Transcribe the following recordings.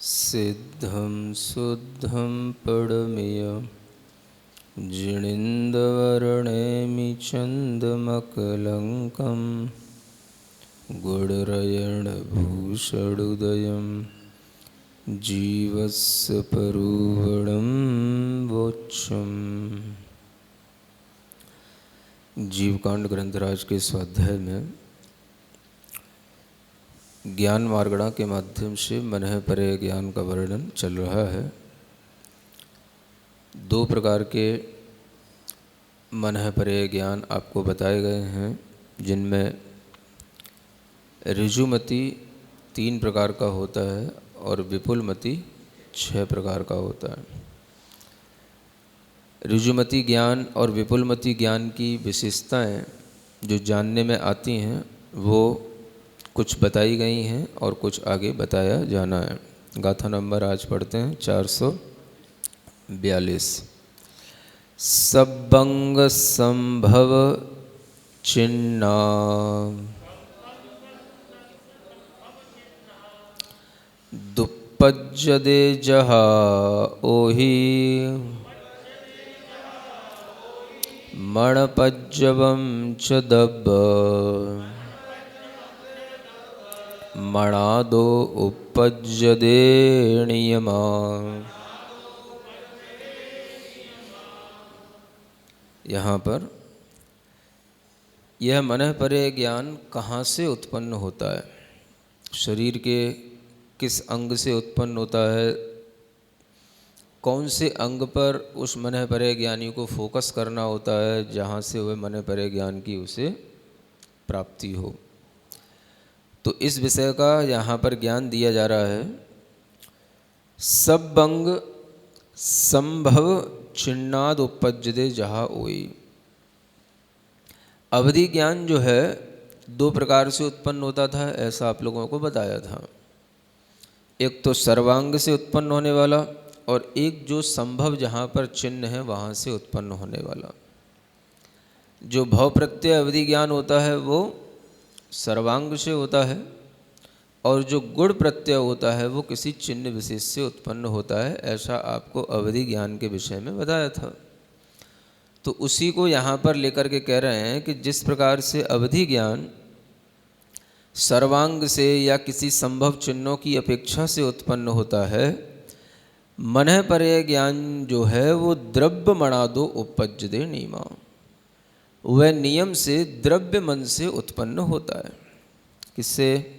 सिद्धं शुद्धं पडमेय जिणिन्दवर्णेमि चन्दमकलङ्कं गुडरयणभूषडुदयं जीवस्य परुवणं वोच्छम्। जीवकांड ग्रंथराज के स्वाध्याय में ज्ञान मार्गणा के माध्यम से मनः परे ज्ञान का वर्णन चल रहा है। दो प्रकार के मनः परे ज्ञान आपको बताए गए हैं, जिनमें ऋजुमति 3 प्रकार का होता है और विपुलमति 6 प्रकार का होता है। ऋजुमति ज्ञान और विपुलमति ज्ञान की विशेषताएं जो जानने में आती हैं वो कुछ बताई गई हैं और कुछ आगे बताया जाना है। गाथा नंबर आज पढ़ते हैं 442। सब्बंग संभव चिन्ना दुप्पज्जदे जहा ओहि मणपज्जवं च दब्ब मणादो उपज्जदे नियमा। यहाँ पर यह मनः परे ज्ञान कहाँ से उत्पन्न होता है, शरीर के किस अंग से उत्पन्न होता है, कौन से अंग पर उस मनः परे ज्ञानी को फोकस करना होता है जहाँ से वह मनः परे ज्ञान की उसे प्राप्ति हो। तो इस विषय का यहाँ पर ज्ञान दिया जा रहा है। सब अंग संभव छिन्नाद उपज्जदे जहा ओई। अवधि ज्ञान जो है 2 प्रकार से उत्पन्न होता था, ऐसा आप लोगों को बताया था। एक तो सर्वांग से उत्पन्न होने वाला और एक जो संभव जहाँ पर चिन्ह है वहाँ से उत्पन्न होने वाला। जो भव प्रत्यय अवधि ज्ञान होता है वो सर्वांग से होता है और जो गुण प्रत्यय होता है वो किसी चिन्ह विशेष से उत्पन्न होता है, ऐसा आपको अवधि ज्ञान के विषय में बताया था। तो उसी को यहाँ पर लेकर के कह रहे हैं कि जिस प्रकार से अवधि ज्ञान सर्वांग से या किसी संभव चिन्हों की अपेक्षा से उत्पन्न होता है, मनः परे ज्ञान जो है वो द्रव्य मणादो उपज्जदे नियमा, वह नियम से द्रव्य मन से उत्पन्न होता है। किससे?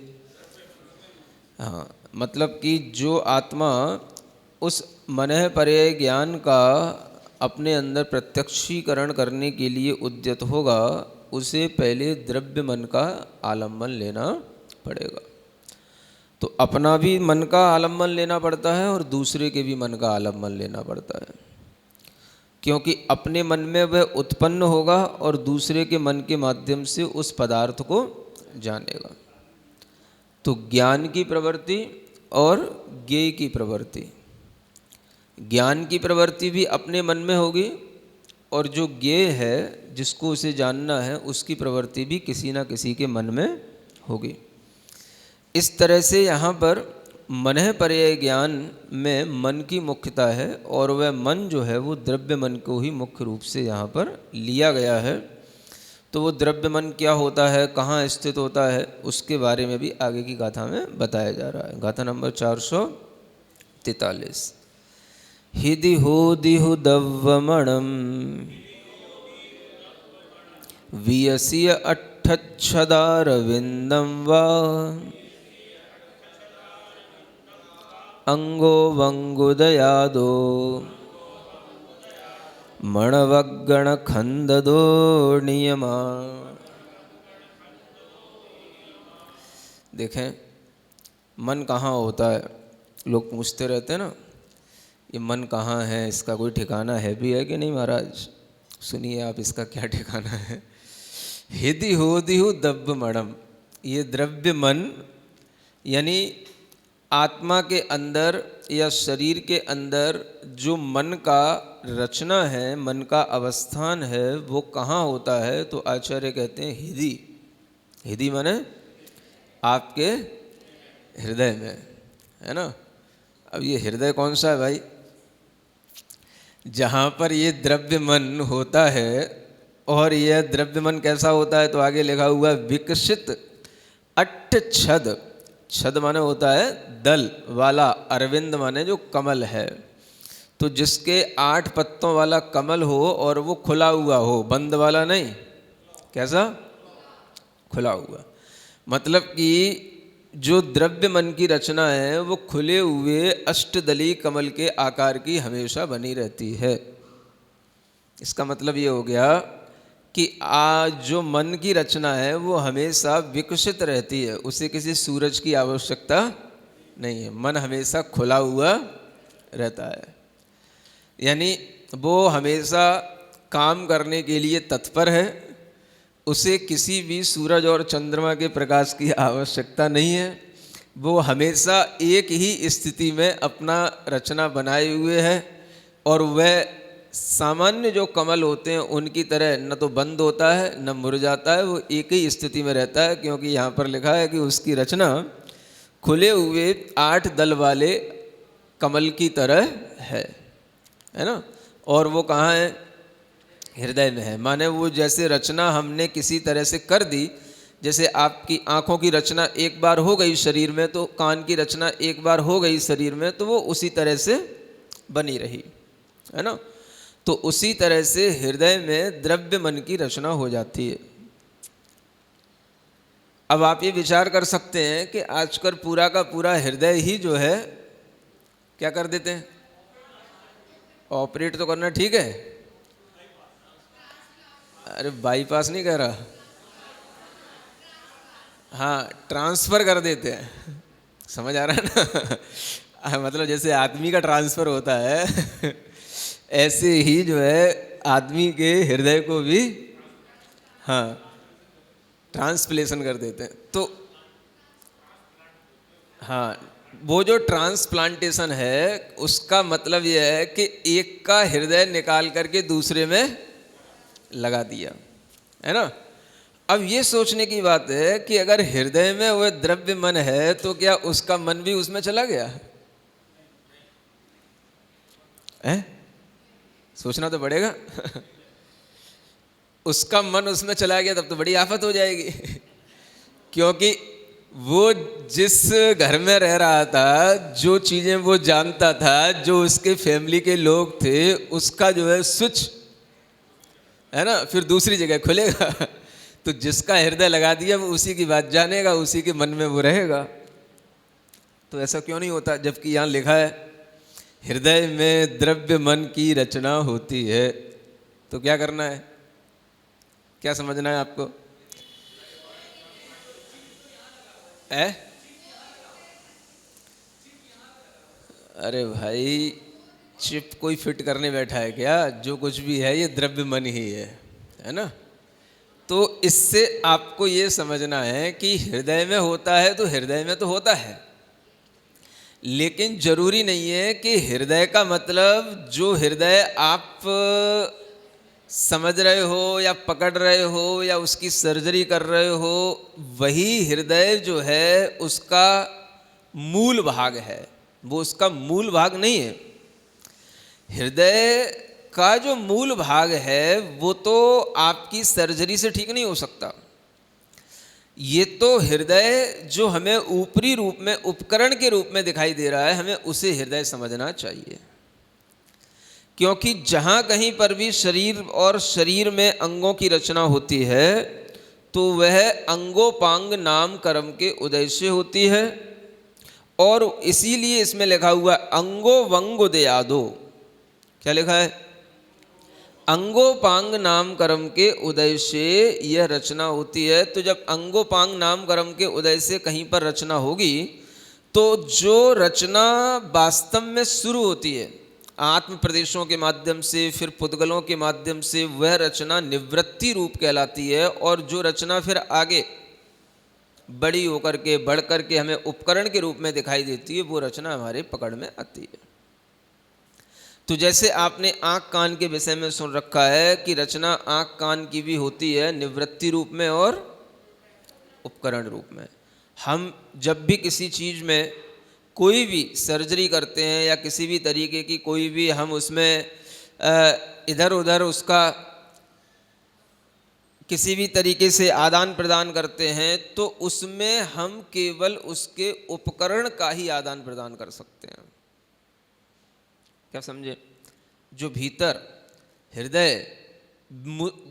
हाँ, मतलब कि जो आत्मा उस मनः परे ज्ञान का अपने अंदर प्रत्यक्षीकरण करने के लिए उद्यत होगा, उसे पहले द्रव्य मन का आलम्बन लेना पड़ेगा। तो अपना भी मन का आलम्बन लेना पड़ता है और दूसरे के भी मन का आलम्बन लेना पड़ता है, क्योंकि अपने मन में वह उत्पन्न होगा और दूसरे के मन के माध्यम से उस पदार्थ को जानेगा। तो ज्ञान की प्रवृत्ति और ज्ञेय की प्रवृत्ति, ज्ञान की प्रवृत्ति भी अपने मन में होगी और जो ज्ञेय है जिसको उसे जानना है उसकी प्रवृत्ति भी किसी न किसी के मन में होगी। इस तरह से यहाँ पर मनः परे ज्ञान में मन की मुख्यता है और वह मन जो है वो द्रव्य मन को ही मुख्य रूप से यहाँ पर लिया गया है। तो वो द्रव्य मन क्या होता है, कहाँ स्थित होता है, उसके बारे में भी आगे की गाथा में बताया जा रहा है। गाथा नंबर 443। हिदि होदिहु दव्वमणं वियसिय अट्ठच्छदारविन्दं वा अंगो वंगुदयादो मणवगण खंददो नियमा। देखें, मन कहाँ होता है, लोग पूछते रहते हैं ना, ये मन कहाँ है, इसका कोई ठिकाना है भी है कि नहीं महाराज? सुनिए आप, इसका क्या ठिकाना है। हिदि होदिहु दव्य मणम, ये द्रव्य मन यानी आत्मा के अंदर या शरीर के अंदर जो मन का रचना है, मन का अवस्थान है, वो कहाँ होता है? तो आचार्य कहते हैं हिदि। हिदि माने आपके हृदय में, है ना। अब ये हृदय कौन सा है भाई? जहाँ पर ये द्रव्य मन होता है, और यह द्रव्य मन कैसा होता है? तो आगे लिखा हुआ है विकसित अट्ठ छद। छद माने होता है दल वाला, अरविंद माने जो कमल है। तो जिसके 8 पत्तों वाला कमल हो और वो खुला हुआ हो, बंद वाला नहीं, कैसा? खुला हुआ। मतलब कि जो द्रव्य मन की रचना है वो खुले हुए अष्टदली कमल के आकार की हमेशा बनी रहती है। इसका मतलब ये हो गया कि आज जो मन की रचना है वो हमेशा विकसित रहती है, उसे किसी सूरज की आवश्यकता नहीं है। मन हमेशा खुला हुआ रहता है, यानी वो हमेशा काम करने के लिए तत्पर है। उसे किसी भी सूरज और चंद्रमा के प्रकाश की आवश्यकता नहीं है। वो हमेशा एक ही स्थिति में अपना रचना बनाए हुए है, और वह सामान्य जो कमल होते हैं उनकी तरह न तो बंद होता है न मुरझाता है, वो एक ही स्थिति में रहता है। क्योंकि यहाँ पर लिखा है कि उसकी रचना खुले हुए 8 दल वाले कमल की तरह है ना। और वो कहाँ है? हृदय में है। माने वो जैसे रचना हमने किसी तरह से कर दी, जैसे आपकी आँखों की रचना एक बार हो गई शरीर में, तो कान की रचना एक बार हो गई शरीर में, तो वो उसी तरह से बनी रही, है ना। तो उसी तरह से हृदय में द्रव्य मन की रचना हो जाती है। अब आप ये विचार कर सकते हैं कि आजकल पूरा का पूरा हृदय ही जो है क्या कर देते हैं? ऑपरेट तो करना ठीक है, अरे बाईपास नहीं कह रहा, हाँ ट्रांसफ़र कर देते हैं। समझ आ रहा है ना? मतलब जैसे आदमी का ट्रांसफ़र होता है ऐसे ही जो है आदमी के हृदय को भी हाँ ट्रांसप्लेशन कर देते हैं। तो हाँ, वो जो ट्रांसप्लांटेशन है उसका मतलब यह है कि एक का हृदय निकाल करके दूसरे में लगा दिया, है ना। अब ये सोचने की बात है कि अगर हृदय में वह द्रव्य मन है तो क्या उसका मन भी उसमें चला गया है? सोचना तो पड़ेगा उसका मन उसमें चला गया तब तो बड़ी आफत हो जाएगी क्योंकि वो जिस घर में रह रहा था, जो चीज़ें वो जानता था, जो उसके फैमिली के लोग थे, उसका जो है स्विच है ना फिर दूसरी जगह खुलेगा तो जिसका हृदय लगा दिया वो उसी की बात जानेगा, उसी के मन में वो रहेगा। तो ऐसा क्यों नहीं होता? जबकि यहाँ लिखा है हृदय में द्रव्य मन की रचना होती है। तो क्या करना है, क्या समझना है आपको? अरे भाई चिप कोई फिट करने बैठा है क्या? जो कुछ भी है ये द्रव्य मन ही है ना। तो इससे आपको ये समझना है कि हृदय में होता है तो हृदय में तो होता है, लेकिन जरूरी नहीं है कि हृदय का मतलब जो हृदय आप समझ रहे हो या पकड़ रहे हो या उसकी सर्जरी कर रहे हो, वही हृदय जो है उसका मूल भाग है। वो उसका मूल भाग नहीं है। हृदय का जो मूल भाग है वो तो आपकी सर्जरी से ठीक नहीं हो सकता। ये तो हृदय जो हमें ऊपरी रूप में उपकरण के रूप में दिखाई दे रहा है, हमें उसे हृदय समझना चाहिए। क्योंकि जहाँ कहीं पर भी शरीर और शरीर में अंगों की रचना होती है तो वह अंगोपांग नाम कर्म के उदय से होती है। और इसीलिए इसमें लिखा हुआ अंगो वंगोदयादो। क्या लिखा है? अंगोपांग नाम कर्म के उदय से यह रचना होती है। तो जब अंगोपांग नाम कर्म के उदय से कहीं पर रचना होगी तो जो रचना वास्तव में शुरू होती है आत्म प्रदेशों के माध्यम से, फिर पुद्गलों के माध्यम से, वह रचना निवृत्ति रूप कहलाती है। और जो रचना फिर आगे बड़ी होकर के बढ़ कर के हमें उपकरण के रूप में दिखाई देती है, वो रचना हमारे पकड़ में आती है। तो जैसे आपने आँख कान के विषय में सुन रखा है कि रचना आँख कान की भी होती है निवृत्ति रूप में और उपकरण रूप में। हम जब भी किसी चीज़ में कोई भी सर्जरी करते हैं या किसी भी तरीके की कोई भी हम उसमें इधर उधर उसका किसी भी तरीके से आदान प्रदान करते हैं तो उसमें हम केवल उसके उपकरण का ही आदान प्रदान कर सकते हैं। क्या समझे? जो भीतर हृदय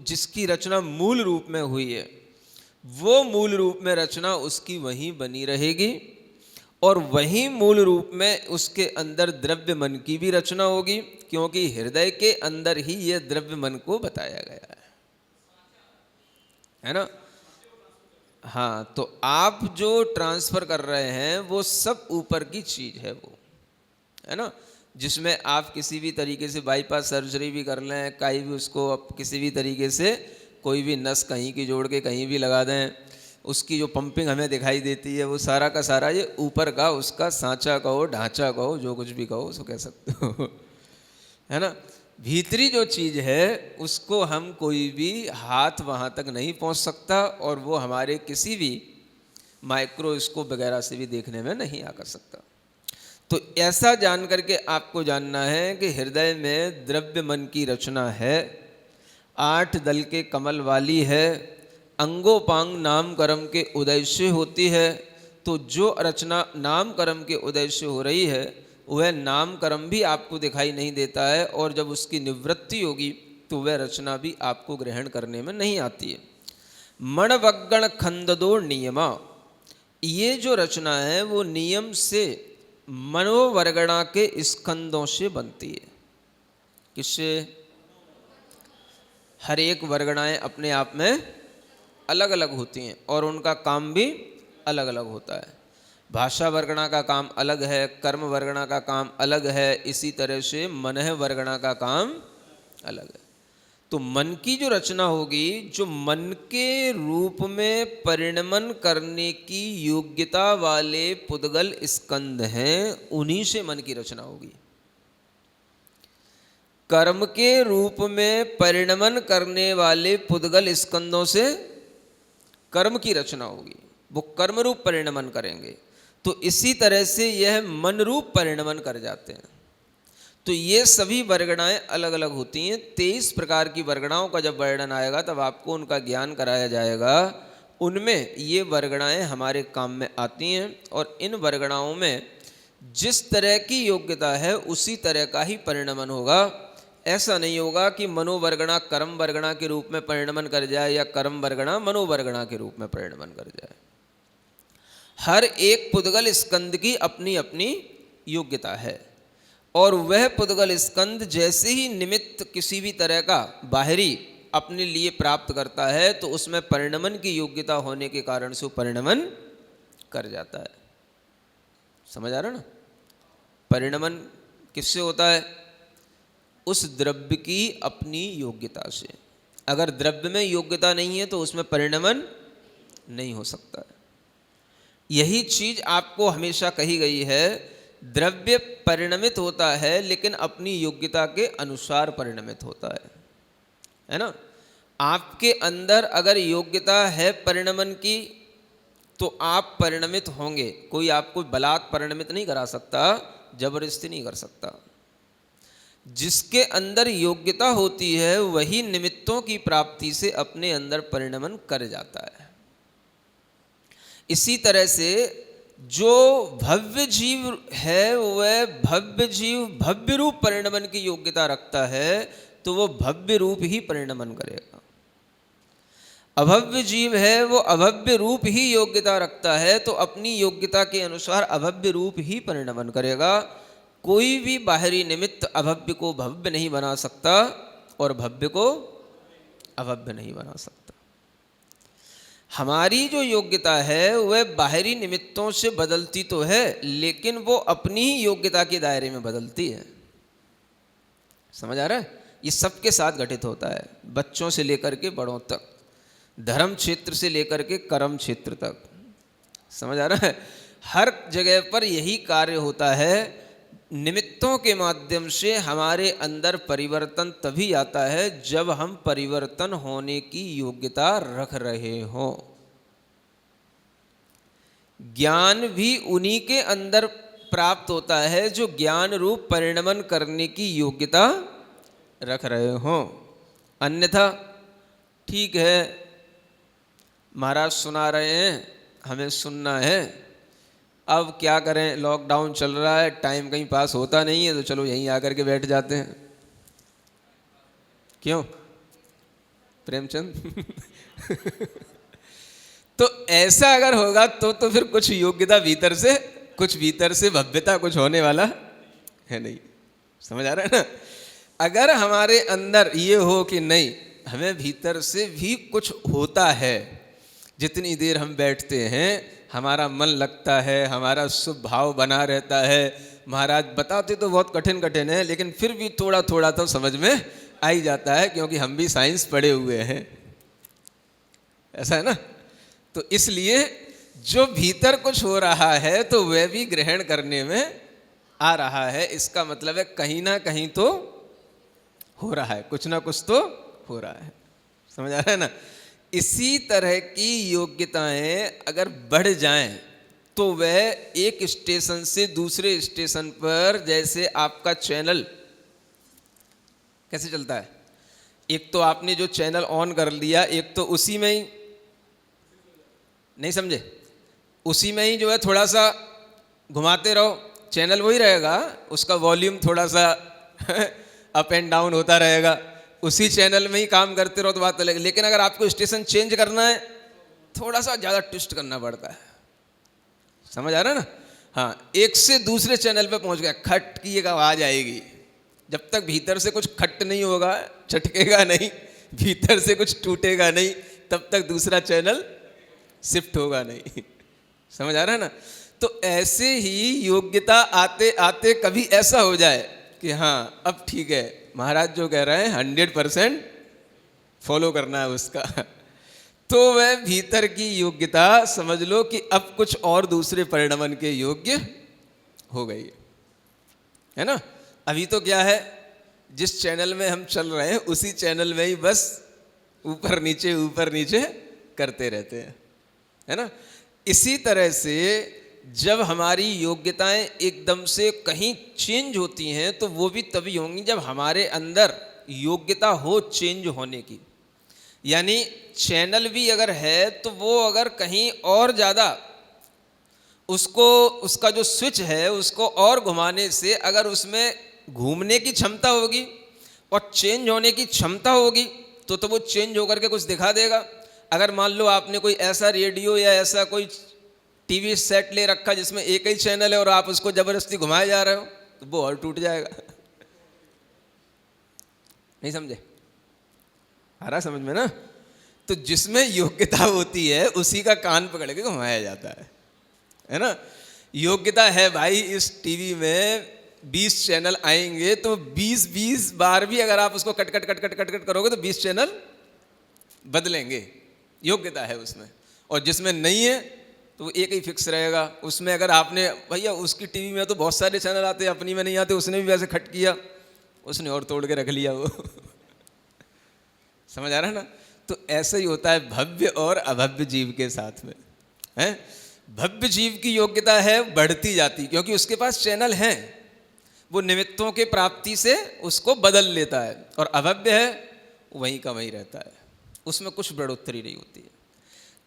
जिसकी रचना मूल रूप में हुई है, वो मूल रूप में रचना उसकी वहीं बनी रहेगी और वहीं मूल रूप में उसके अंदर द्रव्य मन की भी रचना होगी, क्योंकि हृदय के अंदर ही यह द्रव्य मन को बताया गया है ना। हाँ, तो आप जो ट्रांसफर कर रहे हैं वो सब ऊपर की चीज है, वो है ना, जिसमें आप किसी भी तरीके से बाईपास सर्जरी भी कर लें, कहीं भी उसको आप किसी भी तरीके से कोई भी नस कहीं की जोड़ के कहीं भी लगा दें, उसकी जो पंपिंग हमें दिखाई देती है वो सारा का सारा ये ऊपर का उसका सांचा कहो, ढांचा कहो, जो कुछ भी कहो उसको कह सकते हो है ना। भीतरी जो चीज़ है उसको हम कोई भी हाथ वहाँ तक नहीं पहुँच सकता और वो हमारे किसी भी माइक्रोस्कोप वगैरह से भी देखने में नहीं आ कर सकता। तो ऐसा जान करके आपको जानना है कि हृदय में द्रव्य मन की रचना है, 8 दल के कमल वाली है, अंगोपांग नाम कर्म के उदय से होती है। तो जो रचना नाम कर्म के उदय से हो रही है वह नाम कर्म भी आपको दिखाई नहीं देता है, और जब उसकी निवृत्ति होगी तो वह रचना भी आपको ग्रहण करने में नहीं आती है। मणवग्गण खंददो नियमा, ये जो रचना है वो नियम से मनोवर्गणा के स्कंदों से बनती है। किससे? हर एक वर्गणाएं अपने आप में अलग अलग होती हैं और उनका काम भी अलग अलग होता है। भाषा वर्गणा का काम अलग है, कर्म वर्गणा का काम अलग है, इसी तरह से मनः वर्गणा का काम अलग है। तो मन की जो रचना होगी, जो मन के रूप में परिणमन करने की योग्यता वाले पुद्गल स्कंद हैं, उन्हीं से मन की रचना होगी। कर्म के रूप में परिणमन करने वाले पुद्गल स्कंदों से कर्म की रचना होगी, वो कर्म रूप परिणमन करेंगे। तो इसी तरह से यह मन रूप परिणमन कर जाते हैं। तो ये सभी वर्गणाएं अलग अलग होती हैं। 23 प्रकार की वर्गणाओं का जब वर्णन आएगा तब आपको उनका ज्ञान कराया जाएगा। उनमें ये वर्गणाएं हमारे काम में आती हैं और इन वर्गणाओं में जिस तरह की योग्यता है उसी तरह का ही परिणमन होगा। ऐसा नहीं होगा कि मनोवर्गणा कर्म वर्गणा के रूप में परिणमन कर जाए या कर्म वर्गणा मनोवर्गणा के रूप में परिणमन कर जाए। हर एक पुद्गल स्कंद की अपनी अपनी योग्यता है और वह पुद्गल स्कंद जैसे ही निमित्त किसी भी तरह का बाहरी अपने लिए प्राप्त करता है तो उसमें परिणमन की योग्यता होने के कारण से वो परिणमन कर जाता है। समझ आ रहा ना? परिणमन किससे होता है? उस द्रव्य की अपनी योग्यता से। अगर द्रव्य में योग्यता नहीं है तो उसमें परिणमन नहीं हो सकता है। यही चीज आपको हमेशा कही गई है, द्रव्य परिणमित होता है लेकिन अपनी योग्यता के अनुसार परिणमित होता है ना। आपके अंदर अगर योग्यता है परिणमन की तो आप परिणमित होंगे। कोई आपको बलात् परिणमित नहीं करा सकता, जबरदस्ती नहीं कर सकता। जिसके अंदर योग्यता होती है वही निमित्तों की प्राप्ति से अपने अंदर परिणमन कर जाता है। इसी तरह से जो भव्य जीव है वह भव्य जीव भव्य रूप परिणमन की योग्यता रखता है तो वो भव्य रूप ही परिणमन करेगा। अभव्य जीव है वो अभव्य रूप ही योग्यता रखता है तो अपनी योग्यता के अनुसार अभव्य रूप ही परिणमन करेगा। कोई भी बाहरी निमित्त अभव्य को भव्य नहीं बना सकता और भव्य को अभव्य नहीं बना सकता। हमारी जो योग्यता है वह बाहरी निमित्तों से बदलती तो है लेकिन वो अपनी ही योग्यता के दायरे में बदलती है। समझ आ रहा है? ये सबके साथ घटित होता है, बच्चों से लेकर के बड़ों तक, धर्म क्षेत्र से लेकर के कर्म क्षेत्र तक। समझ आ रहा है? हर जगह पर यही कार्य होता है। निमित्तों के माध्यम से हमारे अंदर परिवर्तन तभी आता है जब हम परिवर्तन होने की योग्यता रख रहे हों। ज्ञान भी उन्हीं के अंदर प्राप्त होता है जो ज्ञान रूप परिणमन करने की योग्यता रख रहे हो। अन्यथा ठीक है, महाराज सुना रहे हैं, हमें सुनना है, अब क्या करें, लॉकडाउन चल रहा है, टाइम कहीं पास होता नहीं है, तो चलो यहीं आकर के बैठ जाते हैं। क्यों प्रेमचंद? तो ऐसा अगर होगा तो फिर कुछ योग्यता भीतर से, कुछ भीतर से भव्यता कुछ होने वाला है नहीं। समझ आ रहा है ना? अगर हमारे अंदर ये हो कि नहीं, हमें भीतर से भी कुछ होता है, जितनी देर हम बैठते हैं हमारा मन लगता है, हमारा शुभ भाव बना रहता है। महाराज बताते तो बहुत कठिन कठिन है, लेकिन फिर भी थोड़ा थोड़ा तो समझ में आ ही जाता है, क्योंकि हम भी साइंस पढ़े हुए हैं। ऐसा है ना? तो इसलिए जो भीतर कुछ हो रहा है तो वह भी ग्रहण करने में आ रहा है। इसका मतलब है कहीं ना कहीं तो हो रहा है, कुछ ना कुछ तो हो रहा है। समझ आ रहा है ना? इसी तरह की योग्यताएं अगर बढ़ जाएं तो वह एक स्टेशन से दूसरे स्टेशन पर, जैसे आपका चैनल कैसे चलता है, एक तो आपने जो चैनल ऑन कर लिया, एक तो उसी में ही, नहीं समझे, उसी में ही जो है थोड़ा सा घुमाते रहो, चैनल वही रहेगा, उसका वॉल्यूम थोड़ा सा अप एंड डाउन होता रहेगा, उसी चैनल में ही काम करते रहो तो बात अलग। लेकिन अगर आपको स्टेशन चेंज करना है, थोड़ा सा ज़्यादा ट्विस्ट करना पड़ता है। समझ आ रहा है ना? हाँ, एक से दूसरे चैनल पे पहुंच गया, खट की एक आवाज़ आएगी। जब तक भीतर से कुछ खट नहीं होगा, चटकेगा नहीं, भीतर से कुछ टूटेगा नहीं, तब तक दूसरा चैनल शिफ्ट होगा नहीं। समझ आ रहा है ना? तो ऐसे ही योग्यता आते आते कभी ऐसा हो जाए कि हाँ अब ठीक है, महाराज जो कह रहे हैं 100% फॉलो करना है उसका, तो वह भीतर की योग्यता समझ लो कि अब कुछ और दूसरे परिणमन के योग्य हो गई है ना? अभी तो क्या है, जिस चैनल में हम चल रहे हैं उसी चैनल में ही बस ऊपर नीचे करते रहते हैं, है ना? इसी तरह से जब हमारी योग्यताएं एकदम से कहीं चेंज होती हैं तो वो भी तभी होंगी जब हमारे अंदर योग्यता हो चेंज होने की। यानी चैनल भी अगर है तो वो अगर कहीं और ज़्यादा उसको, उसका जो स्विच है उसको और घुमाने से अगर उसमें घूमने की क्षमता होगी और चेंज होने की क्षमता होगी तो वो चेंज होकर के कुछ दिखा देगा। अगर मान लो आपने कोई ऐसा रेडियो या ऐसा कोई टीवी सेट ले रखा जिसमें एक ही चैनल है और आप उसको जबरदस्ती घुमाए जा रहे हो तो वो और टूट जाएगा। नहीं समझे? आ रहा समझ में ना? तो जिसमें योग्यता होती है उसी का कान पकड़ के घुमाया जाता है ना? योग्यता है भाई, इस टीवी में 20 चैनल आएंगे तो 20 बार भी अगर आप उसको कट करोगे तो 20 चैनल बदलेंगे, योग्यता है उसमें। और जिसमें नहीं है तो एक ही फिक्स रहेगा। उसमें अगर आपने, भैया उसकी टीवी में तो बहुत सारे चैनल आते हैं, अपनी में नहीं आते, उसने भी वैसे खट किया, उसने और तोड़ के रख लिया वो। समझ आ रहा है ना? तो ऐसा ही होता है भव्य और अभव्य जीव के साथ में, है? भव्य जीव की योग्यता है बढ़ती जाती, क्योंकि उसके पास चैनल हैं, वो निमित्तों के प्राप्ति से उसको बदल लेता है। और अभव्य है वहीं का वहीं रहता है, उसमें कुछ बढ़ोतरी नहीं होती है।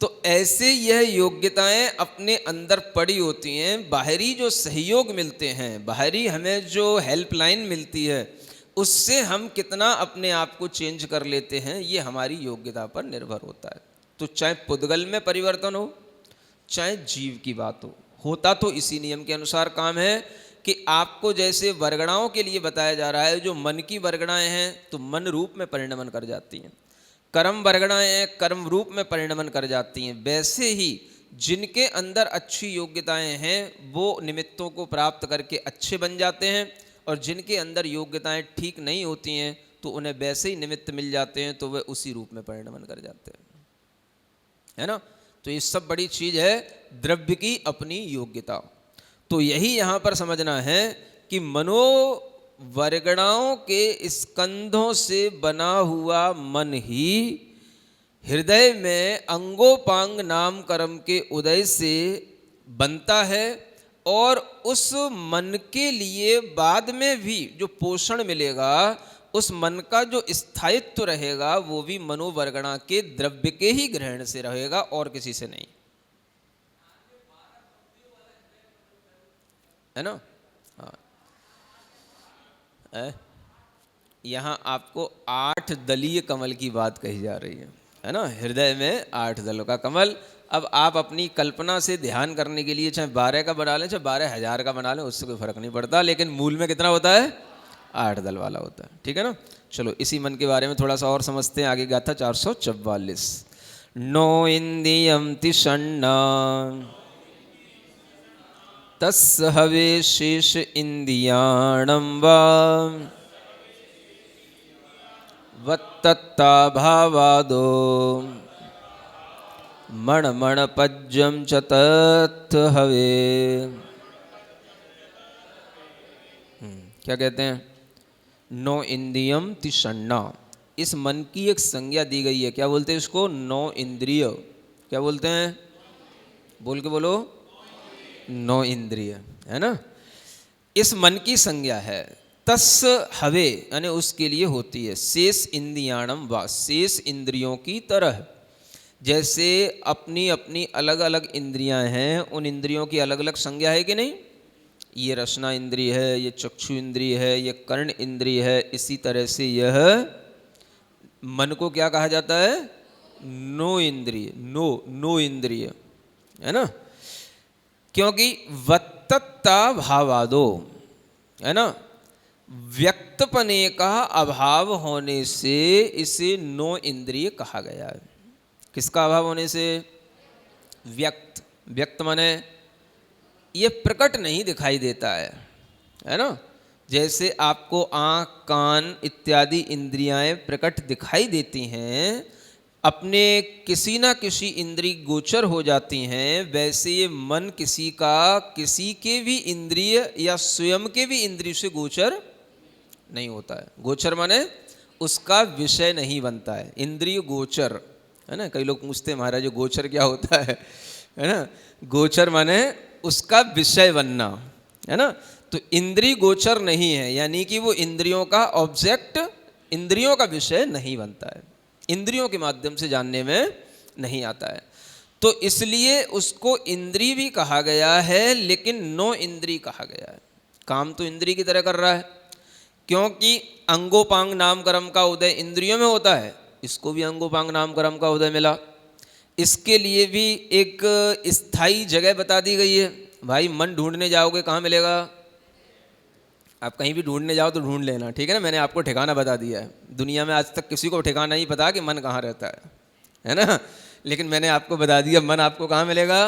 तो ऐसे यह योग्यताएं अपने अंदर पड़ी होती हैं। बाहरी जो सहयोग मिलते हैं, बाहरी हमें जो हेल्पलाइन मिलती है, उससे हम कितना अपने आप को चेंज कर लेते हैं, ये हमारी योग्यता पर निर्भर होता है। तो चाहे पुद्गल में परिवर्तन हो, चाहे जीव की बात हो, होता तो इसी नियम के अनुसार काम है कि आपको जैसे वर्गणाओं के लिए बताया जा रहा है, जो मन की वर्गणाएं हैं तो मन रूप में परिणमन कर जाती हैं, कर्म वर्गणाएं कर्म रूप में परिणमन कर जाती हैं, वैसे ही जिनके अंदर अच्छी योग्यताएं हैं वो निमित्तों को प्राप्त करके अच्छे बन जाते हैं, और जिनके अंदर योग्यताएं ठीक नहीं होती हैं तो उन्हें वैसे ही निमित्त मिल जाते हैं तो वे उसी रूप में परिणमन कर जाते हैं, है ना? तो ये सब बड़ी चीज़ है द्रव्य की अपनी योग्यता। तो यही यहाँ पर समझना है कि मनोवर्गणाओं के स्कंधों से बना हुआ मन ही हृदय में अंगोपांग नाम कर्म के उदय से बनता है, और उस मन के लिए बाद में भी जो पोषण मिलेगा, उस मन का जो स्थायित्व रहेगा, वो भी मनोवर्गणा के द्रव्य के ही ग्रहण से रहेगा और किसी से नहीं, है ना। हाँ, यहाँ आपको 8 दलीय कमल की बात कही जा रही है ना। हृदय में 8 दलों का कमल। अब आप अपनी कल्पना से ध्यान करने के लिए चाहे 12 का बना लें, चाहे 12,000 का बना लें, उससे कोई फर्क नहीं पड़ता, लेकिन मूल में कितना होता है? 8 दल वाला होता है, ठीक है ना। चलो इसी मन के बारे में थोड़ा सा और समझते हैं। आगे गाथा 444। नो इंद्रियम तिषण्णा तस्य हवे शेष इंद्रियाणं वा वत्तत्ता भावादो मणमणपज्यं च तत् हवे। क्या कहते हैं? नो इंद्रियम तिषण्णा, इस मन की एक संज्ञा दी गई है। क्या बोलते हैं इसको? नो इंद्रिय। क्या बोलते हैं? बोल के बोलो। नो इंद्रिय, है ना। इस मन की संज्ञा है। तस् हवे यानी उसके लिए होती है। शेष इंद्रियाणम वा, शेष इंद्रियों की तरह। जैसे अपनी अपनी अलग अलग इंद्रियां हैं, उन इंद्रियों की अलग अलग संज्ञा है कि नहीं? ये रसना इंद्रिय है, ये चक्षु इंद्रिय है, ये कर्ण इंद्रिय है। इसी तरह से यह मन को क्या कहा जाता है? नो इंद्रिय। नो इंद्रिय, है ना। क्योंकि वत्तत्ता भावादो, है ना, व्यक्तपने का अभाव होने से इसे नो इंद्रिय कहा गया है। किसका अभाव होने से? व्यक्त। व्यक्त माने ये प्रकट नहीं दिखाई देता है ना। जैसे आपको आँख, कान इत्यादि इंद्रियाएं प्रकट दिखाई देती हैं, अपने किसी ना किसी इंद्रिय गोचर हो जाती हैं, वैसे ये मन किसी का किसी के भी इंद्रिय या स्वयं के भी इंद्रिय से गोचर नहीं होता है। गोचर माने उसका विषय नहीं बनता है। इंद्रिय गोचर, है ना। कई लोग पूछते हैं महाराज गोचर क्या होता है ना। गोचर माने उसका विषय बनना, है ना। तो इंद्रिय गोचर नहीं है, यानी कि वो इंद्रियों का ऑब्जेक्ट, इंद्रियों का विषय नहीं बनता है, इंद्रियों के माध्यम से जानने में नहीं आता है। तो इसलिए उसको इंद्रिय भी कहा गया है, लेकिन नो इंद्रिय कहा गया है। काम तो इंद्रिय की तरह कर रहा है, क्योंकि अंगोपांग नाम कर्म का उदय इंद्रियों में होता है, इसको भी अंगोपांग नाम कर्म का उदय मिला। इसके लिए भी एक स्थायी जगह बता दी गई है। भाई मन ढूंढने जाओगे कहाँ मिलेगा? आप कहीं भी ढूंढने जाओ तो ढूंढ लेना, ठीक है ना। मैंने आपको ठिकाना बता दिया है। दुनिया में आज तक किसी को ठिकाना नहीं पता कि मन कहाँ रहता है ना। लेकिन मैंने आपको बता दिया मन आपको कहाँ मिलेगा?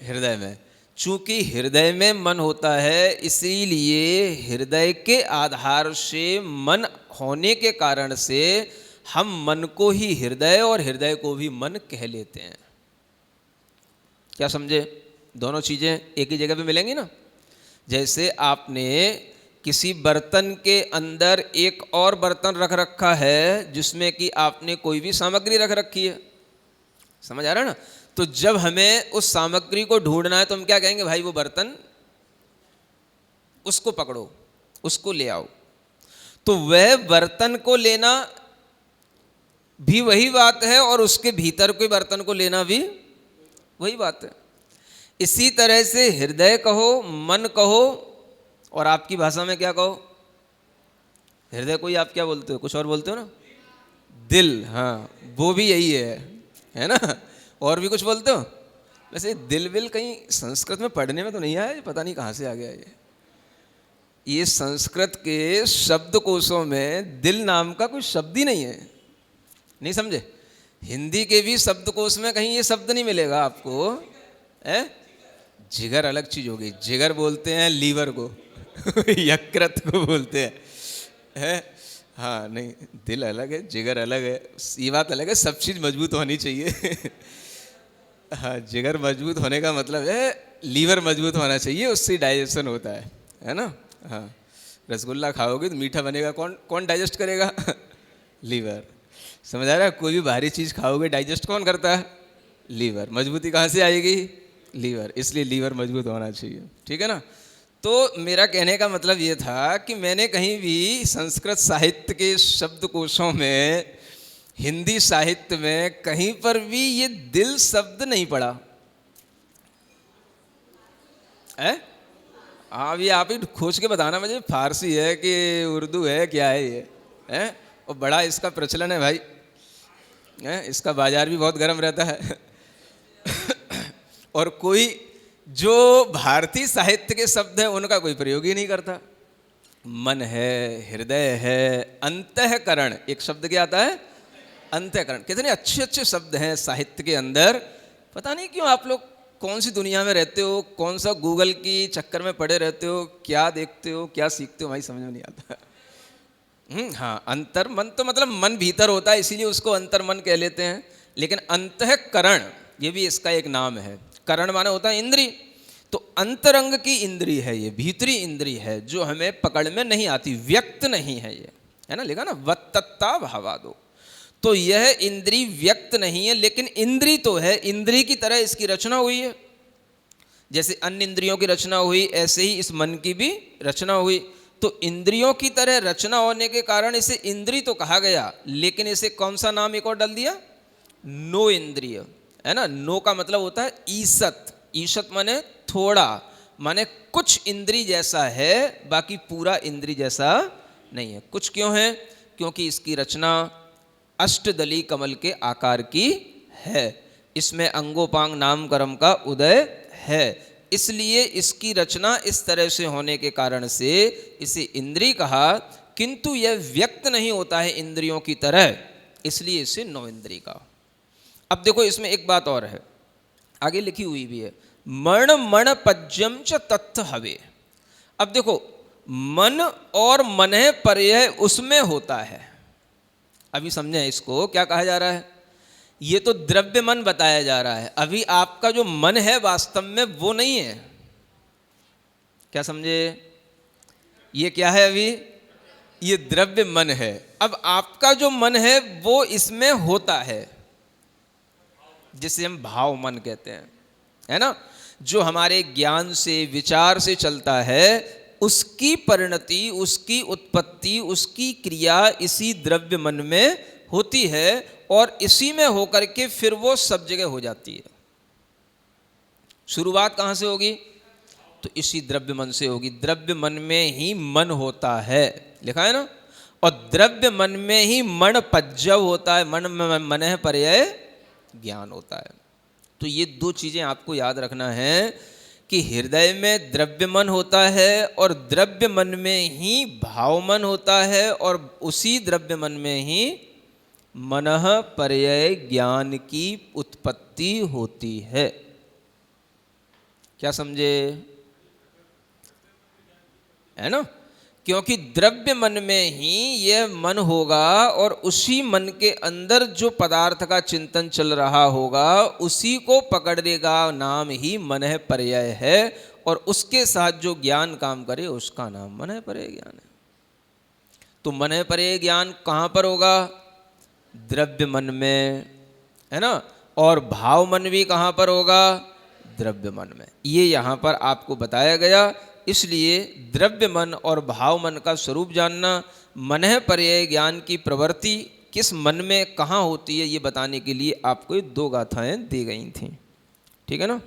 हृदय में। चूंकि हृदय में मन होता है, इसीलिए हृदय के आधार से मन होने के कारण से हम मन को ही हृदय और हृदय को भी मन कह लेते हैं। क्या समझे? दोनों चीज़ें एक ही जगह पे मिलेंगी ना। जैसे आपने किसी बर्तन के अंदर एक और बर्तन रख रखा है जिसमें कि आपने कोई भी सामग्री रख रखी है, समझ आ रहा है ना। तो जब हमें उस सामग्री को ढूंढना है तो हम क्या कहेंगे? भाई वो बर्तन, उसको पकड़ो, उसको ले आओ। तो वह बर्तन को लेना भी वही बात है और उसके भीतर के बर्तन को लेना भी वही बात है। इसी तरह से हृदय कहो, मन कहो, और आपकी भाषा में क्या कहो? हृदय को ही आप क्या बोलते हो? कुछ और बोलते हो ना। दिल, हाँ वो भी यही है ना। और भी कुछ बोलते हो? वैसे दिल विल कहीं संस्कृत में पढ़ने में तो नहीं आया, पता नहीं कहाँ से आ गया ये संस्कृत के शब्दकोशों में दिल नाम का कोई शब्द ही नहीं है, नहीं समझे। हिंदी के भी शब्दकोश में कहीं ये शब्द नहीं मिलेगा आपको। जिगर अलग चीज होगी, जिगर बोलते हैं लीवर को यकृत को बोलते हैं हाँ नहीं, दिल अलग है, जिगर अलग है, ये बात अलग है। सब चीज़ मजबूत होनी चाहिए हाँ, जिगर मजबूत होने का मतलब है लीवर मजबूत होना चाहिए, उससे डाइजेशन होता है ना। हाँ, रसगुल्ला खाओगे तो मीठा बनेगा, कौन कौन डाइजेस्ट करेगा लीवर। समझ आ रहा है? कोई भी भारी चीज़ खाओगे डाइजेस्ट कौन करता है? लीवर। मजबूती कहाँ से आएगी? लीवर, इसलिए लीवर मजबूत होना चाहिए, ठीक है ना। तो मेरा कहने का मतलब ये था कि मैंने कहीं भी संस्कृत साहित्य के शब्दकोशों में, हिंदी साहित्य में कहीं पर भी ये दिल शब्द नहीं पढ़ा है। हाँ, अभी आप ही खोज के बताना मुझे, फारसी है कि उर्दू है, क्या है ये है। और बड़ा इसका प्रचलन है भाई, है? इसका बाजार भी बहुत गर्म रहता है। और कोई जो भारतीय साहित्य के शब्द हैं उनका कोई प्रयोग ही नहीं करता। मन है, हृदय है, अंतःकरण, एक शब्द क्या आता है, अंतःकरण। कितने अच्छे अच्छे शब्द हैं साहित्य के अंदर। पता नहीं क्यों आप लोग कौन सी दुनिया में रहते हो, कौन सा गूगल की चक्कर में पड़े रहते हो, क्या देखते हो, क्या सीखते हो, भाई समझ में नहीं आता। हाँ, अंतर मन तो मतलब मन भीतर होता है, इसीलिए उसको अंतर मन कह लेते हैं। लेकिन अंतःकरण ये भी इसका एक नाम है। करण माने होता है इंद्री, तो अंतरंग की इंद्री है ये, भीतरी इंद्री है जो हमें पकड़ में नहीं आती, व्यक्त नहीं है ये, है ना, लिखा ना वत्तता भावादो। तो यह इंद्री व्यक्त नहीं है, लेकिन इंद्री तो है, इंद्री की तरह इसकी रचना हुई है। जैसे अन्य इंद्रियों की रचना हुई, ऐसे ही इस मन की भी रचना हुई। तो इंद्रियों की तरह रचना होने के कारण इसे इंद्री तो कहा गया, लेकिन इसे कौन सा नाम एक और डाल दिया, नो इंद्रिय, है ना। नो का मतलब होता है ईसत, ईसत माने थोड़ा, माने कुछ इंद्री जैसा है, बाकी पूरा इंद्री जैसा नहीं है। कुछ क्यों है, क्योंकि इसकी रचना अष्टदली कमल के आकार की है, इसमें अंगोपांग नाम कर्म का उदय है, इसलिए इसकी रचना इस तरह से होने के कारण से इसे इंद्री कहा। किंतु यह व्यक्त नहीं होता है इंद्रियों की तरह, इसलिए इसे नौ इंद्री कहा। अब देखो इसमें एक बात और है, आगे लिखी हुई भी है, मण मण पज्यम च तत्थ हवे। अब देखो मन और मनः पर्यय उसमें होता है। अभी समझे इसको क्या कहा जा रहा है, ये तो द्रव्य मन बताया जा रहा है। अभी आपका जो मन है वास्तव में वो नहीं है, क्या समझे, ये क्या है, अभी ये द्रव्य मन है। अब आपका जो मन है वो इसमें होता है, जिसे हम भाव मन कहते हैं, है ना, जो हमारे ज्ञान से विचार से चलता है, उसकी परिणति, उसकी उत्पत्ति, उसकी क्रिया इसी द्रव्य मन में होती है, और इसी में होकर के फिर वो सब जगह हो जाती है। शुरुआत कहाँ से होगी, तो इसी द्रव्य मन से होगी। द्रव्य मन में ही मन होता है, लिखा है ना, और द्रव्य मन में ही मन पज्जव होता है, मन में मनः पर्यय ज्ञान होता है। तो ये दो चीजें आपको याद रखना है कि हृदय में द्रव्य मन होता है, और द्रव्य मन में ही भाव मन होता है, और उसी द्रव्य मन में ही मनः पर्यय ज्ञान की उत्पत्ति होती है। क्या समझे, है ना, क्योंकि द्रव्य मन में ही यह मन होगा, और उसी मन के अंदर जो पदार्थ का चिंतन चल रहा होगा उसी को पकड़ेगा, नाम ही मनः पर्यय है, और उसके साथ जो ज्ञान काम करे उसका नाम मनः पर्यय ज्ञान है। तो मनः पर्यय ज्ञान कहाँ पर होगा, द्रव्य मन में, है ना, और भाव मन भी कहाँ पर होगा, द्रव्य मन में। ये यहाँ पर आपको बताया गया। इसलिए द्रव्य मन और भाव मन का स्वरूप जानना, मनः पर्यय ज्ञान की प्रवृत्ति किस मन में कहाँ होती है, ये बताने के लिए आपको ये दो गाथाएं दी गई थी, ठीक है ना।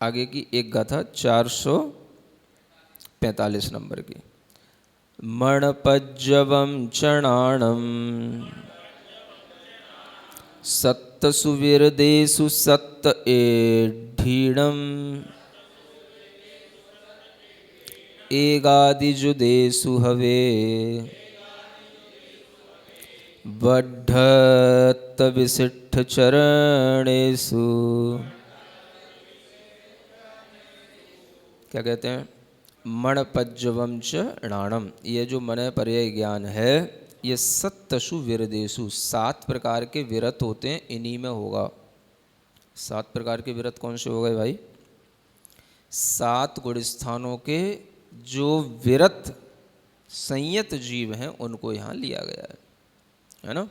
आगे की एक गाथा 445 नंबर की, मणपज्जवम चणाणम सत्त सुविरदेशु सत्त एढ़ीणम एगादिजुदेशु हवे बढ़त विशिष्ट चरणेषु। क्या कहते हैं, मणपज्जवम च णाणम, ये जो मनः पर्यय ज्ञान है ये सत्तसु विरदेशु, 7 प्रकार के विरत होते हैं, इन्हीं में होगा। 7 प्रकार के विरत कौन से हो गए भाई, 7 गुण स्थानों के जो विरत संयत जीव हैं उनको यहाँ लिया गया है ना।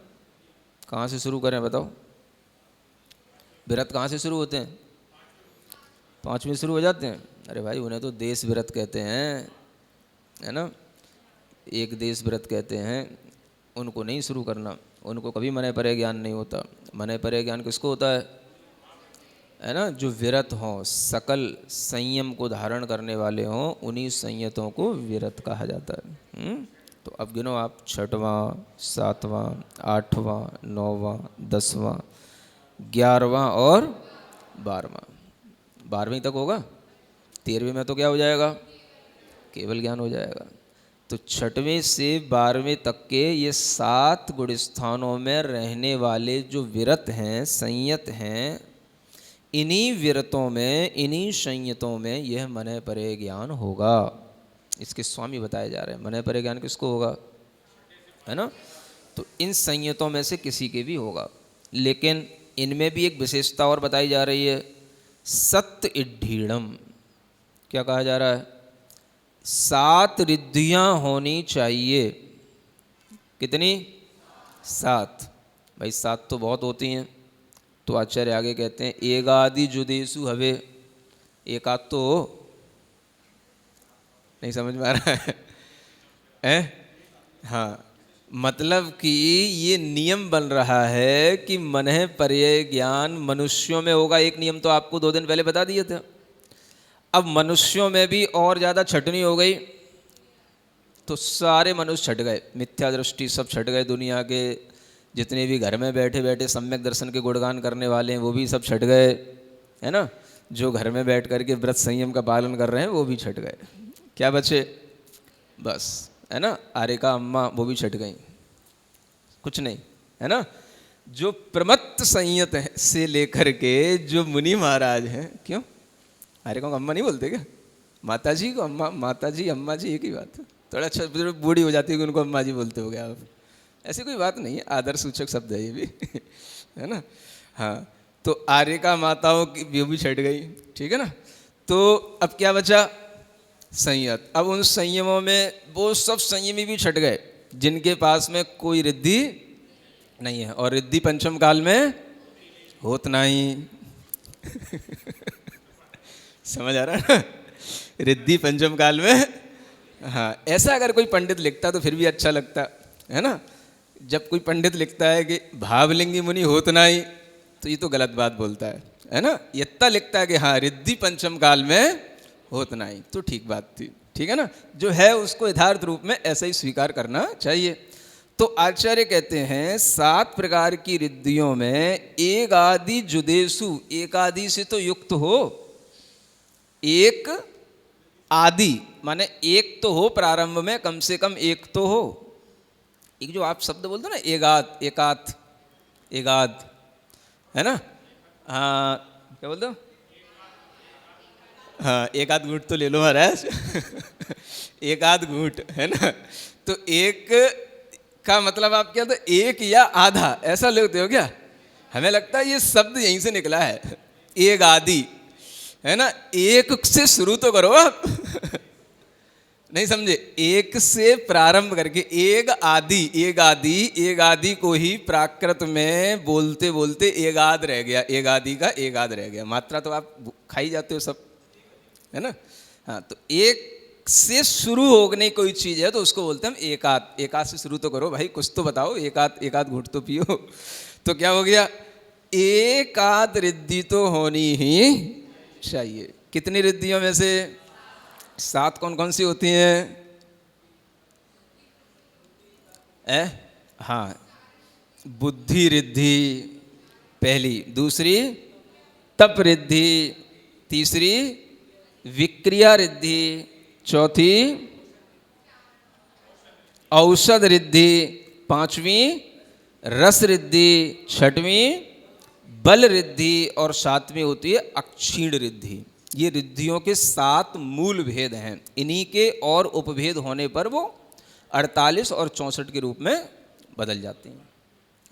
कहाँ से शुरू करें बताओ? व्रत कहाँ से शुरू होते हैं? 5वें शुरू हो जाते हैं। अरे भाई उन्हें तो देश व्रत कहते हैं, है ना, एक देश व्रत कहते हैं। उनको नहीं शुरू करना, उनको कभी मने परे ज्ञान नहीं होता। मने परे ज्ञान किसको होता है ना, जो विरत हों, सकल संयम को धारण करने वाले हों, उन्हीं संयतों को विरत कहा जाता है। तो अब गिनो आप, 6वां, 7वां, 8वां, 9वां, 10वां, 11वां और 12वां। 12वीं तक होगा, 13वीं में तो क्या हो जाएगा? केवल ज्ञान हो जाएगा। तो 6वें से 12वें तक के ये 7 गुण स्थानों में रहने वाले जो विरत हैं, संयत हैं, इन्हीं विरतों में, इन्हीं संयतों में यह मने परे ज्ञान होगा। इसके स्वामी बताए जा रहे हैं, मने परे ज्ञान किसको होगा, है ना। तो इन संयतों में से किसी के भी होगा, लेकिन इनमें भी एक विशेषता और बताई जा रही है, सत्य इड्ढीणम। क्या कहा जा रहा है? 7 रिद्धियाँ होनी चाहिए। कितनी? 7। भाई 7 तो बहुत होती हैं। तो आचार्य आगे कहते हैं, एगादि जुदेशु हवे। एक आध तो नहीं समझ में आ रहा है? हाँ, मतलब कि ये नियम बन रहा है कि मने पर्यय ज्ञान मनुष्यों में होगा। एक नियम तो आपको 2 दिन पहले बता दिए थे। अब मनुष्यों में भी और ज़्यादा छटनी हो गई, तो सारे मनुष्य छट गए, मिथ्या दृष्टि सब छट गए। दुनिया के जितने भी घर में बैठे बैठे सम्यक दर्शन के गुणगान करने वाले हैं वो भी सब छट गए, है ना। जो घर में बैठ करके व्रत संयम का पालन कर रहे हैं वो भी छट गए। क्या बचे? बस, है ना, आरिका अम्मा वो भी छट गई, कुछ नहीं, है ना। जो प्रमत्त संयत से लेकर के जो मुनि महाराज हैं, क्यों आरिका को अम्मा नहीं बोलते क्या? माता जी को अम्मा, माता जी अम्मा जी एक ही बात है। थोड़ा अच्छा बूढ़ी हो जाती है कि उनको अम्मा जी बोलते हो गया आप, ऐसी कोई बात नहीं है, आदर सूचक शब्द है ये भी है ना। हाँ, तो आर्यका माताओं की वो भी छट गई, ठीक है ना। तो अब क्या बचा? संयत। अब उन संयमों में वो सब संयमी भी छट गए जिनके पास में कोई रिद्धि नहीं है, और रिद्धि पंचम काल में होत नहीं समझ आ रहा है ना? रिद्धि पंचम काल में, हाँ, ऐसा अगर कोई पंडित लिखता तो फिर भी अच्छा लगता, है ना। जब कोई पंडित लिखता है कि भावलिंगी मुनि होत नहीं, तो ये तो गलत बात बोलता है ना। इतना लिखता है कि हाँ रिद्धि पंचम काल में होत नहीं, तो ठीक बात थी, ठीक है ना। जो है उसको यथार्थ रूप में ऐसा ही स्वीकार करना चाहिए। तो आचार्य कहते हैं 7 प्रकार की रिद्धियों में एक आदि जुदेशु, एक आदि से तो युक्त हो, एक आदि माने एक तो हो, प्रारंभ में कम से कम एक तो हो। एक जो आप शब्द बोलते हो ना, एगाद, एकात, एगाद, है ना। हाँ, क्या बोलते हो? हाँ, एक आध घूंट तो ले लो महाराज एक आध घूंट, है ना। तो एक का मतलब आप क्या, तो एक या आधा ऐसा लेते हो क्या? हमें लगता है ये शब्द यहीं से निकला है, एक आदि, है ना। एक से शुरू तो करो आप नहीं समझे? एक से प्रारंभ करके एक आदि, एक आदि, एक आदि को ही प्राकृत में बोलते बोलते एक आध रह गया, एक आदि का एक आध रह गया। मात्रा तो आप खाई जाते हो सब, है ना। हाँ, तो एक से शुरू होने कोई चीज़ है तो उसको बोलते हैं हम एकात। एकात से शुरू तो करो भाई, कुछ तो बताओ, एकात, एकात घूंट तो पियो तो क्या हो गया? एकात रिद्धि तो होनी ही चाहिए। कितनी रिद्धियों में से? 7 कौन कौन सी होती हैं? हाँ, बुद्धि रिद्धि पहली, दूसरी तप रिद्धि, तीसरी विक्रिया रिद्धि, चौथी औषध रिद्धि, 5वीं रस रिद्धि, 6वीं बल रिद्धि, और 7वीं होती है अक्षीण रिद्धि। ये रिद्धियों के 7 मूल भेद हैं। इन्हीं के और उपभेद होने पर वो 48 और 64 के रूप में बदल जाती हैं,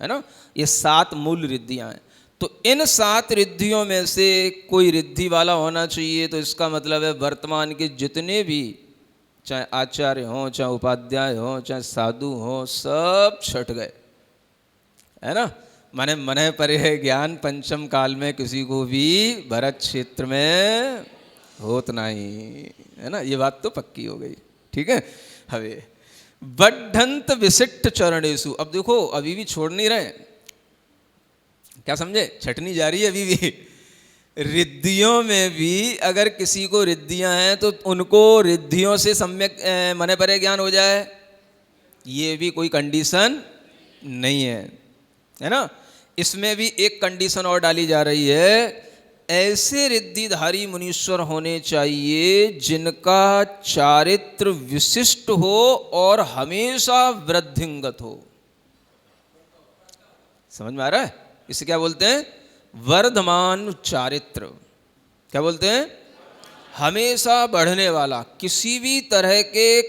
है ना। ये 7 मूल रिद्धियाँ हैं। तो इन 7 रिद्धियों में से कोई रिद्धि वाला होना चाहिए। तो इसका मतलब है वर्तमान के जितने भी, चाहे आचार्य हों, चाहे उपाध्याय हों, चाहे साधु हों, सब छट गए, है ना। माने मन परे ज्ञान पंचम काल में किसी को भी भरत क्षेत्र में होत नहीं, है ना, ये बात तो पक्की हो गई। ठीक है, हवे बढ़ंत विशिष्ट चरणेशु। अब देखो अभी भी छोड़ नहीं रहे, क्या समझे, छटनी जारी है अभी भी। रिद्धियों में भी अगर किसी को रिद्धियां हैं तो उनको रिद्धियों से सम्यक मन परे ज्ञान हो जाए, ये भी कोई कंडीशन नहीं है ना। इसमें भी एक कंडीशन और डाली जा रही है, ऐसे रिद्धिधारी मुनीश्वर होने चाहिए जिनका चारित्र विशिष्ट हो और हमेशा वृद्धिंगत हो। समझ में आ रहा है? इसे क्या बोलते हैं? वर्धमान चारित्र। क्या बोलते हैं? हमेशा बढ़ने वाला, किसी भी तरह के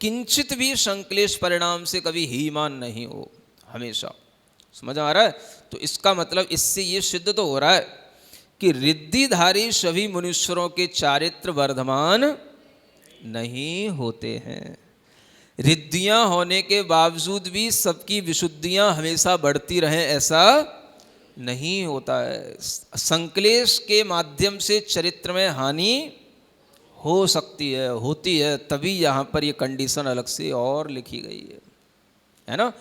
किंचित भी संक्लेश परिणाम से कभी हीमान नहीं हो, हमेशा। समझ में आ रहा है? तो इसका मतलब इससे ये सिद्ध तो हो रहा है कि रिद्धिधारी सभी मुनीश्वरों के चारित्र वर्धमान नहीं होते हैं। रिद्धियां होने के बावजूद भी सबकी विशुद्धियां हमेशा बढ़ती रहें, ऐसा नहीं होता है। संक्लेश के माध्यम से चरित्र में हानि हो सकती है, होती है, तभी यहाँ पर ये कंडीशन अलग से और लिखी गई है ना।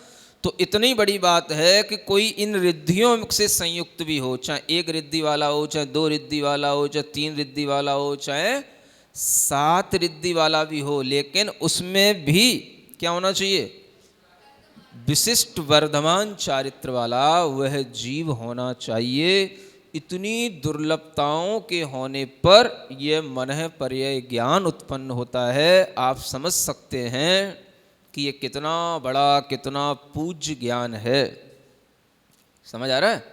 तो इतनी बड़ी बात है कि कोई इन रिद्धियों से संयुक्त भी हो, चाहे एक रिद्धि वाला हो, चाहे दो रिद्धि वाला हो, चाहे तीन रिद्धि वाला हो, चाहे 7 रिद्धि वाला भी हो, लेकिन उसमें भी क्या होना चाहिए? विशिष्ट वर्धमान चारित्र वाला वह जीव होना चाहिए। इतनी दुर्लभताओं के होने पर यह मनः पर्यय ज्ञान उत्पन्न होता है। आप समझ सकते हैं कि ये कितना बड़ा, कितना पूज्य ज्ञान है। समझ आ रहा है?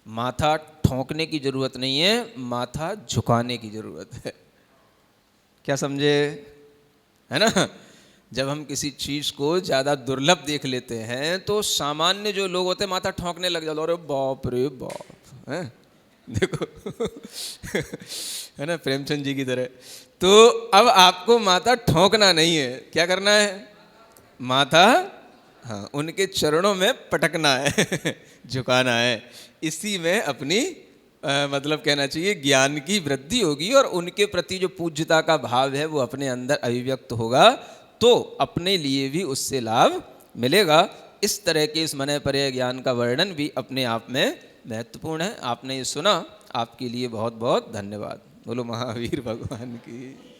माथा ठोंकने की जरूरत नहीं है, माथा झुकाने की जरूरत है। क्या समझे? है ना। जब हम किसी चीज को ज्यादा दुर्लभ देख लेते हैं तो सामान्य जो लोग होते हैं माथा ठोंकने लग जाते, अरे बाप रे बाप, है देखो है ना, प्रेमचंद जी की तरह। तो अब आपको माथा ठोंकना नहीं है, क्या करना है? माथा, हाँ, उनके चरणों में पटकना है झुकाना है। इसी में अपनी मतलब कहना चाहिए ज्ञान की वृद्धि होगी और उनके प्रति जो पूज्यता का भाव है वो अपने अंदर अभिव्यक्त होगा, तो अपने लिए भी उससे लाभ मिलेगा। इस तरह के इस मनः पर्यय ज्ञान का वर्णन भी अपने आप में महत्वपूर्ण है। आपने ये सुना, आपके लिए बहुत बहुत धन्यवाद। बोलो महावीर भगवान की।